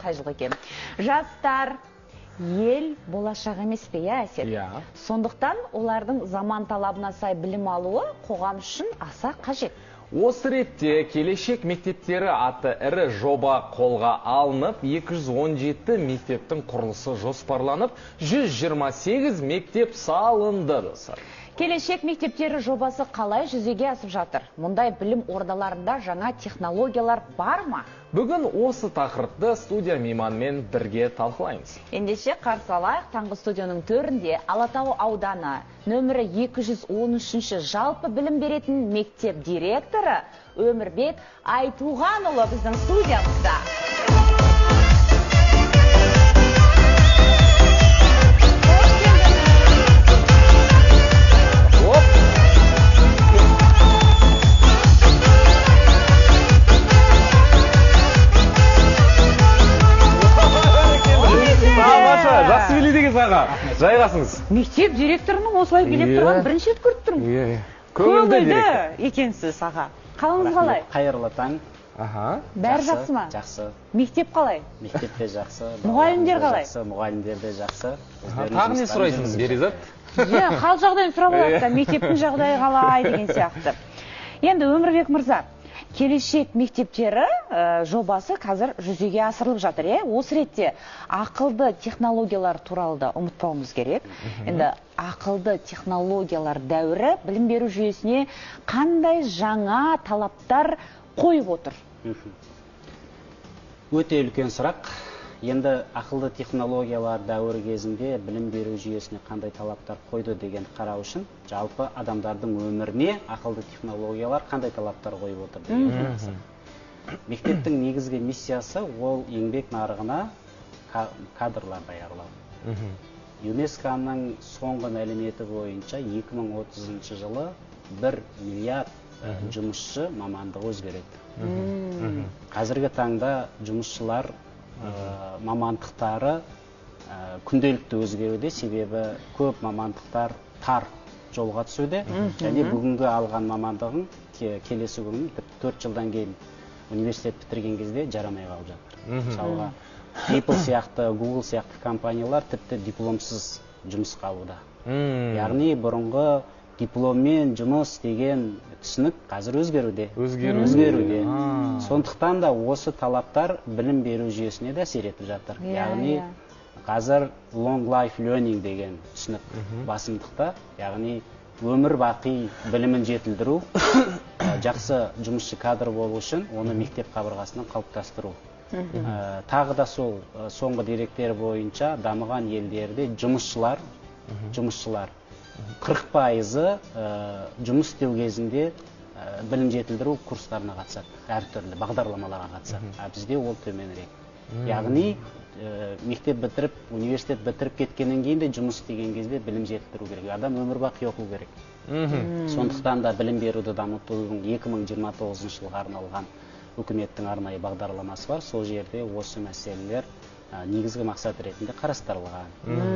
қай жылғы екен. Жастар ел болашақ емес пе, Әсет? Сондықтан олардың заман талабына сай білім алуы қоғам үшін аса қажет. Осы ретте келешек мектептері атты ірі жоба қолға алынып, 217 мектептің құрылысы жоспарланып, 128 мектеп салынды. Келешек мектептері жобасы қалай жүзеге асып жатыр? Мұндай білім ордаларында жаңа технологиялар бар ма? Бүгін осы тақырыпты студия мейманымен бірге талқылаймыз. Ендеше қарсы алайық, таңғы студияның төрінде Алатау ауданы нөмірі 213 жалпы білім беретін мектеп директоры Өмірбек Айтуғанұлы біздің студиямызда. Жақсы билейдіңіз аға, жайғасыңыз. Мектеп директорының осылай билеп тұрған бірінші рет көріп тұрмын. Көңілді екенсіз аға. Қалыңыз қалай? Қайырлы таң. Бәрі жақсы ма? Жақсы. Мектеп қалай? Мектеп те жақсы. Мұғалімдер қалай? Мұғалімдер де жақсы. Тағы не сұрайсыңыз, Беризат? Қал жағдайын сұрап алады, мектептің жағдайы қалай деген сияқты. Енді Өмірбек мырза, келешек мектептері жобасы қазір жүзеге асырылып жатыр. Осы ретте ақылды технологиялар туралы да ұмытпауымыз керек. Енді ақылды технологиялар дәуірі білім беру жүйесіне қандай жаңа талаптар қойып отыр? Өте үлкен сұрақ. Енді ақылды технологиялар дәуірі кезінде білім беру жүйесіне қандай талаптар қойды деген қарау үшін, жалпы адамдардың өміріне ақылды технологиялар қандай талаптар қойып отыр деген. Мектептің негізгі миссиясы ол еңбек нарығына кадрлар даярлау. ЮНЕСКО-ның соңғы мәліметі бойынша 2030 жылы 1 миллиард жұмысшы мамандығы өзгереді. Қазіргі таңда жұмысшылар мамандықтары күнделікті өзгеруде, себебі көп мамандықтар тар жолға түсуде, және бүгінгі алған мамандығын келесі күн 4 жылдан кейін университет бітірген кезде жарамай қалып жатыр. Мысалға, Apple сияқты, Google сияқты компаниялар тіпті дипломсыз жұмысқа алуда. Яғни бұрынғы дипломмен жұмыс деген түсінік қазір өзгеруде. Сондықтан да осы талаптар білім беру жүйесіне де әсер етіп жатыр. Яғни қазір long life learning деген түсінік басымдықта. Яғни өмір бақи білімін жетілдіру, жақсы жұмысшы кадр болу үшін оны мектеп қабырғасынан қалыптастыру. Тағы да сол соңғы деректер бойынша дамыған елдерде жұмысшылар 40% жұмыс істеу кезінде білім жетілдіру курстарына қатысады, әртүрлі бағдарламаларға қатысады. Бізде ол төменірек. Яғни мектеп бітіріп, университет бітіріп кеткеннен кейін де жұмыс істеген кезде білім жетілдіру керек. Адам өмір бақи оқу керек. Сондықтан да білім беруді дамытудың 2029 жылға арналған үкіметтің арнайы бағдарламасы бар. Сол жерде осы мәселелер негізгі мақсат ретінде қарастырылған.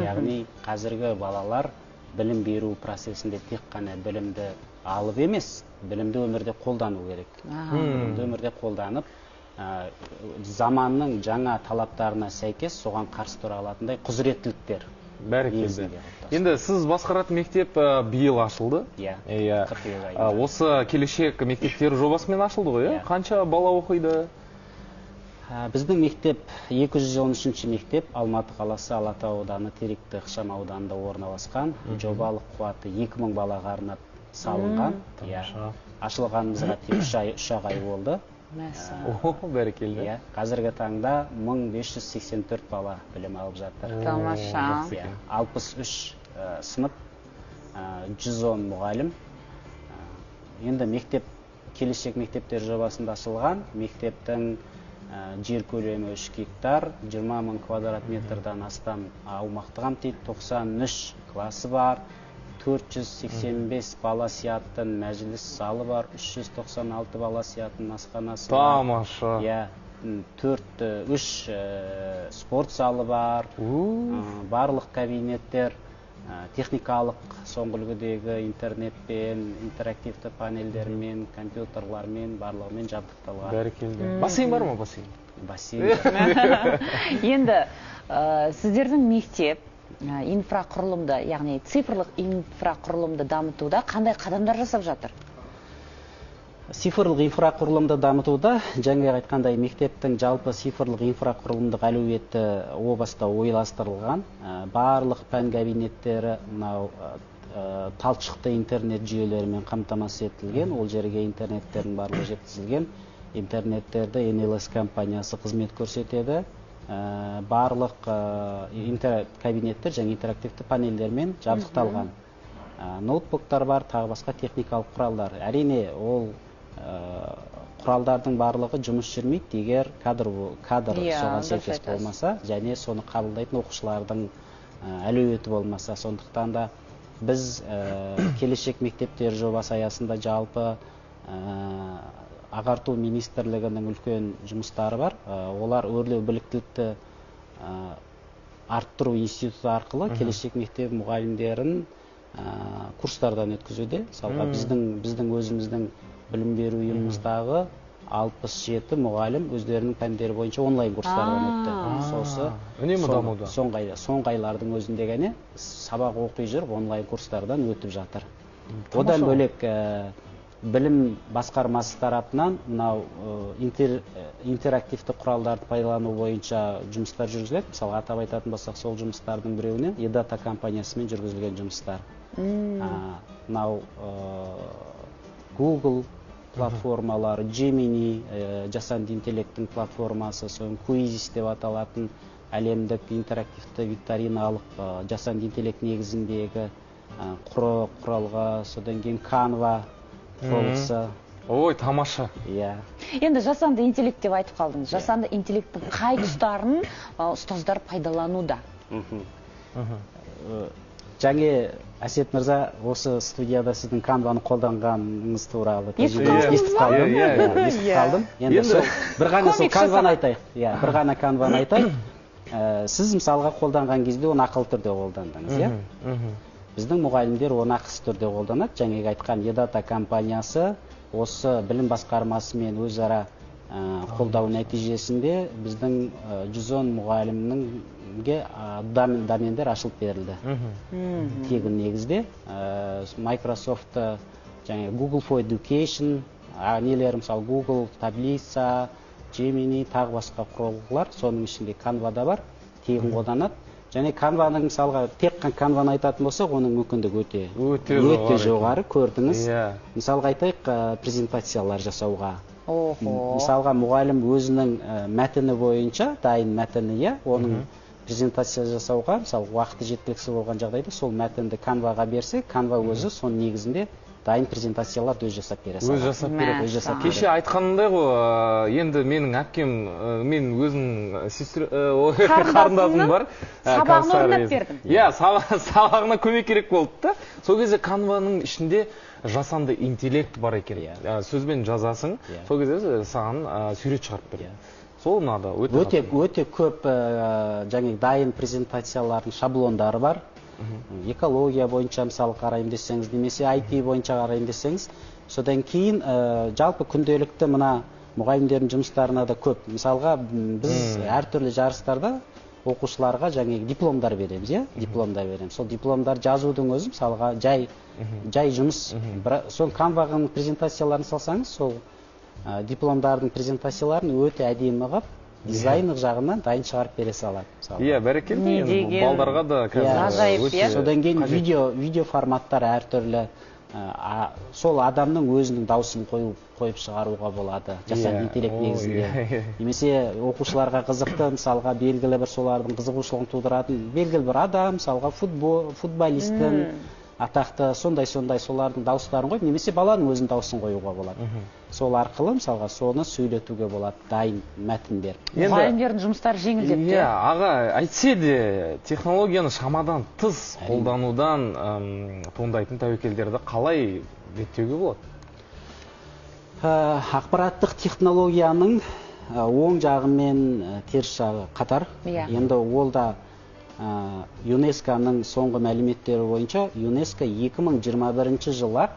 Яғни қазіргі балалар білім беру процесінде тек қана білімді алып емес, білімді өмірде қолдану керек. Білімді өмірде қолданып, заманның жаңа талаптарына сәйкес соған қарсы тұра алатындай құзыреттіліктер. Бәрекелді. Енді сіз басқаратын мектеп биыл ашылды. Осы келешек мектептері жобасымен ашылды ғой, қанша бала оқиды? Біздің мектеп 213 мектеп Алматы қаласы Алатау ауданы Теректі ықшам ауданында орналасқан. Жобалық қуаты 2000 балаға арнап салынған. Ашылғанымызға тек 3 ай болды. Бәрекелді. Қазіргі таңда 1584 бала білім алып жатыр. Тамаша. 63 сынып, 110 мұғалім. Енді мектеп, келешек мектептер жобасында ашылған. Мектептің жер көлемі 3 гектар, 20 000 квадрат метрден астам аумақты қамтиды, 93 класы бар, 485 бала сиятын мәжіліс залы бар, 396 бала сиятын асханасы бар. Тамаша. 3 спорт залы бар, барлық кабинеттер техникалық соңғы үлгідегі интернетпен, интерактивті панельдермен, компьютерлармен, барлығымен жабдықталған. Бәрекелді. Бассейн бар ма, бассейн? Бассейн. Енді сіздердің мектеп инфрақұрылымды, яғни цифрлық инфрақұрылымды дамытуда қандай қадамдар жасап жатыр? Цифрлық инфрақұрылымды дамытуда, жаңа айтқандай мектептің жалпы цифрлық инфрақұрылымдық әлеуеті о баста ойластырылған. Барлық пән кабинеттері талшықты интернет жүйелерімен қамтамасыз етілген. Ол жерге интернеттердің барлығы жеткізілген. Интернеттерді NLS компаниясы қызмет көрсетеді. Барлық кабинеттер және интерактивті панельдермен жабдықталған. Ноутбуктар бар, тағы басқа техникалық құралдар. Әрине, ол құралдардың барлығы жұмыс жүрмейді, егер кадр соған сәйкес болмаса, және соны қабылдайтын оқушылардың әлеуеті болмаса. Сондықтан да біз келешек мектептер жобасы аясында жалпы ағарту министрлігінің үлкен жұмыстары бар. Олар өрлеу біліктілікті арттыру институты арқылы келешек мектеп мұғалімдерін курстардан өткізуде. Мысалға біздің өзіміздің білім беру ұйымымыздағы 67 мұғалім өздерінің пәндері бойынша онлайн курстардан өтті. Сосы үнемі дамуда. Соңғы айлардың өзінде ғана сабақ оқи жүріп онлайн курстардан өтіп жатыр. Одан бөлек білім басқармасы тарапынан мынау интерактивті құралдарды пайдалану бойынша жұмыстар жүргізіледі. Мысалы, атап айтатын болсақ, сол жұмыстардың біреуінен eData компаниясымен жүргізілген жұмыстар. Мынау Google платформалары, Gemini, жасанды интеллекттің платформасы, соң Quizzes деп аталатын әлемдік интерактивті викториналық жасанды интеллект негізіндегі құралға, содан кейін Canva құрылғысы. Ой, тамаша. Енді жасанды интеллект деп айтып қалдыңыз. Жасанды интеллекттің қай тұстарын ұстаздар пайдалануда? Жаңа Әсет мырза, осы студияда сіздің Canva-ны қолданғаныңыз туралы естіп қалдым. Енді бір ғана сол Canva-ны айтайық. Бір ғана Canva-ны айтайық. Сіз мысалға қолданған кезде оны ақылы түрде қолдандыңыз. Біздің мұғалімдер оны ақысыз түрде қолданады. Жаңа айтқан eData компаниясы осы білім басқармасымен өзара қолдау нәтижесінде біздің 110 мұғалімніңге домендер ашылып берілді. Тегін негізде. Microsoft, Google for Education, нелер, мысалы Google таблица, Gemini, тағы басқа құрылғылар, соның ішінде Canva да бар, тегін қолданады. Және Canva-ның мысалға тек Canva-ны айтатын болсақ, оның мүмкіндігі өте жоғары, көрдіңіз. Мысалға айтайық, презентациялар жасауға. Мысалға мұғалім өзінің мәтіні бойынша, дайын мәтіні, оның презентация жасауға, мысалы уақыты жеткіліксіз болған жағдайда сол мәтінді Canva-ға берсе, Canva өзі соның негізінде дайын презентацияларды өз жасап бере салады. Өз жасап береді. Кеше айтқанымдай ғой, енді менің әпкем, мен өзінің қарындасым бар. Сабағына орнап бердім. Сабағына көмек керек болды да. Сол кезде Canva-ның ішінде жасанды интеллект бар екен. Сөзбен жазасың, сол кезде саған сурет шығарып береді. Сол ұнады. Өте көп дайын презентациялардың шаблондары бар. Экология бойынша мысалы қарайым десеңіз, немесе IT бойынша қарайым десеңіз, содан кейін жалпы күнделікті мына мұғалімдердің жұмыстарына да көп. Мысалға біз әртүрлі жарыстарда оқушыларға дипломдар береміз, дипломдар береміз. Сол дипломдар жазудың өзі мысалға жай жұмыс. Сол Canva-ның презентацияларын салсаңыз, сол дипломдардың презентацияларын өте әдемі қылып, дизайнер жағынан дайын шығарып бере салады. Бәрекелді. Балдарға да қазір. Содан кейін видео форматтар әртүрлі. Сол адамның өзінің дауысын қойып шығаруға болады. Жасанды интеллект негізінде. Немесе оқушыларға қызықты, мысалға белгілі бір солардың қызығушылығын тудыратын белгілі бір адам, мысалға футболисттің атақты сондай солардың дауыстарын қойып, немесе баланың өзінің дауысын қоюға болады. Сол арқылы мысалға соны сөйлетуге болады, дайын мәтін беріп. Мұғалімдердің жұмыстары жеңілдепті. Аға, әйтсе де технологияны шамадан тыс қолданудан туындайтын тәуекелдерді қалай реттеуге болады? Ақпараттық технологияның оң жағы мен теріс жағы қатар. Енді ол да ЮНЕСКО-ның соңғы мәліметтері бойынша ЮНЕСКО 2021 жылы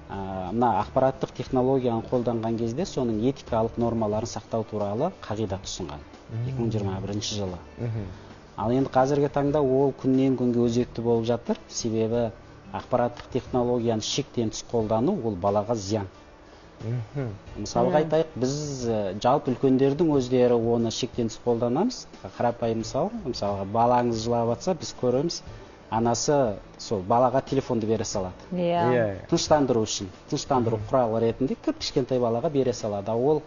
мына ақпараттық технологияны қолданған кезде соның этикалық нормаларын сақтау туралы қағидат ұсынған 2021 жылы. Ал енді қазіргі таңда ол күннен күнге өзекті болып жатыр, себебі ақпараттық технологияны шектен тыс қолдану ол балаға зиян. Мысалға айтайық, біз жалпы үлкендердің өздері оны шектен тыс қолданамыз. Қарапайым мысалға балаңыз жылап жатса, біз көреміз, анасы сол балаға телефонды бере салады. Тыныштандыру үшін, тыныштандыру құралы ретінде кішкентай балаға бере салады. Ол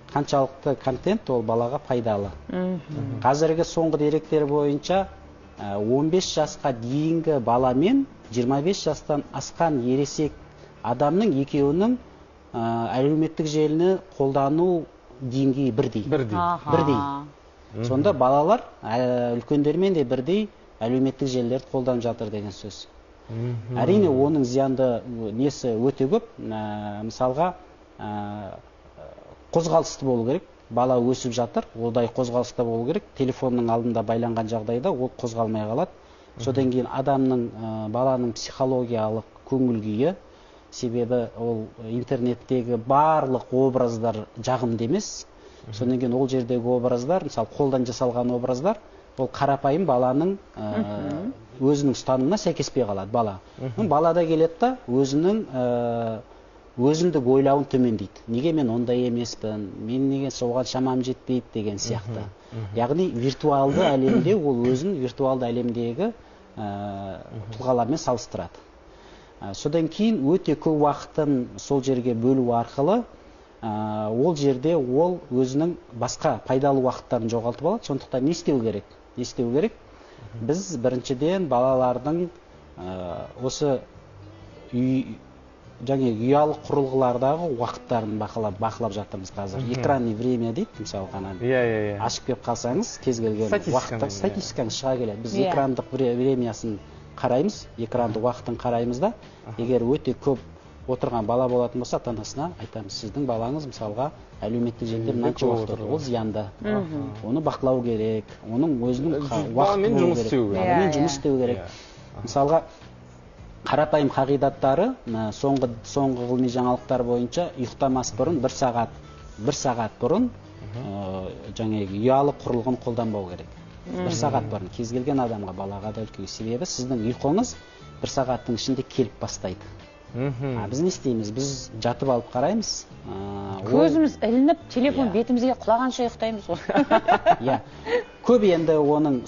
қаншалықты контент ол балаға пайдалы. Қазіргі соңғы деректер бойынша 15 жасқа дейінгі бала мен 25 жастан асқан ересек адамның екеуінің әлеуметтік желіні қолдану деңгейі бірдей. Сонда балалар үлкендермен де бірдей әлеуметтік желілерді қолданып жатыр деген сөз. Әрине оның зиянды несі өте көп. Мысалға қозғалысты болу керек. Бала өсіп жатыр, одай қозғалыста болу керек. Телефонның алдында байланған жағдайда ол қозғалмай қалады. Содан кейін адамның, баланың психологиялық көңіл күйі, себебі ол интернеттегі барлық образдар жағымды емес. Содан кейін ол жердегі образдар, мысалы қолдан жасалған образдар, ол қарапайым баланың өзінің ұстанымына сәйкеспей қалады бала. Балада келеді да өзіндік ойлауын төмендейді. Неге мен ондай емеспін, мен неге соған шамам жетпейді деген сияқты. Яғни виртуалды әлемде ол өзін виртуалды әлемдегі тұлғалармен салыстырады. Содан кейін өте көп уақытын сол жерге бөлу арқылы ол жерде ол өзінің басқа пайдалы уақыттарын жоғалтып алады. Сондықтан не істеу керек? Біз біріншіден балалардың осы ұялы құрылғылардағы уақыттарын бақылап жатырмыз қазір. Экранный время дейді, мысалы ғана. Ашып кеп қалсаңыз, кез келген уақытта статистиканы шыға келеді. Біз экрандық времясын қараймыз, экранды уақытын қараймыз да, егер өте көп отырған бала болатын болса, ата-анасына айтамыз, сіздің балаңыз мысалға әлеуметтік желіде мынанша уақыт отыр, ол зиянды. Оны бақылау керек, оның өзінің уақытын баламен жұмыс істеу керек. Мысалға қарапайым қағидаттары соңғы ғылыми жаңалықтар бойынша ұйықтамас бұрын 1 сағат бұрын ұялы құрылғыны қолданбау керек. 1 сағат бұрын кез келген адамға, балаға да үлкейге, себебі сіздің ұйқыңыз 1 сағаттың ішінде келіп бастайды. Біз не істейміз? Біз жатып алып қараймыз. Көзіміз ілініп, телефон бетімізге құлағанша ұйықтаймыз ғой. Көп енді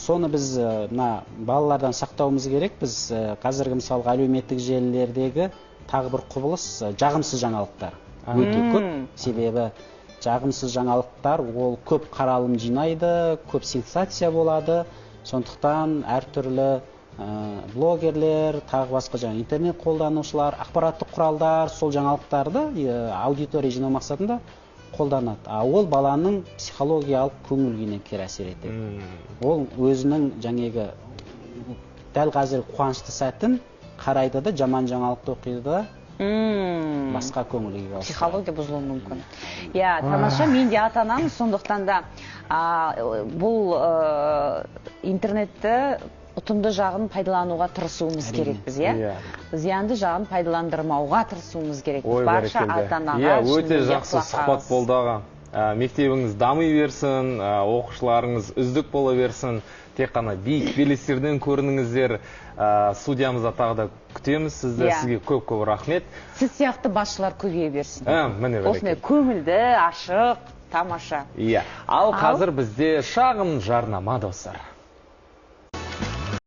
соны біз балалардан сақтауымыз керек. Біз қазіргі мысалға әлеуметтік желілердегі тағы бір құбылыс жағымсыз жаңалықтар. Өте көп, себебі жағымсыз жаңалықтар ол көп қаралым жинайды, көп сенсация болады. Сондықтан әртүрлі блогерлер, тағы басқа интернет қолданушылар, ақпараттық құралдар сол жаңалықтарды аудитория жинау мақсатында қолданады. Ол баланың психологиялық көңіл күйіне кері әсер етеді. Ол өзінің дәл қазір қуанышты сәтін қарайды да, жаман жаңалықты оқиды да, басқа көңіл күйге ауысады. Психология бұзылуы мүмкін. Тамаша, мен де ата-анамын, сондықтан да бұл интернетті ұтымды жағын пайдалануға тырысуымыз керекпіз, зиянды жағын пайдаландырмауға тырысуымыз керек. Барша ата-анаға өте жақсы сұхбат болды аға. Мектебіңіз дами берсін, оқушыларыңыз үздік бола берсін. Тек қана биік белестерден көрініңіздер. Студиямызда тағы да күтеміз сізді. Сізге көп-көп рахмет. Сіз сияқты басшылар көбейе берсін. Осындай көңілді, ашық, тамаша. Ал қазір бізде шағын жарнама, достар.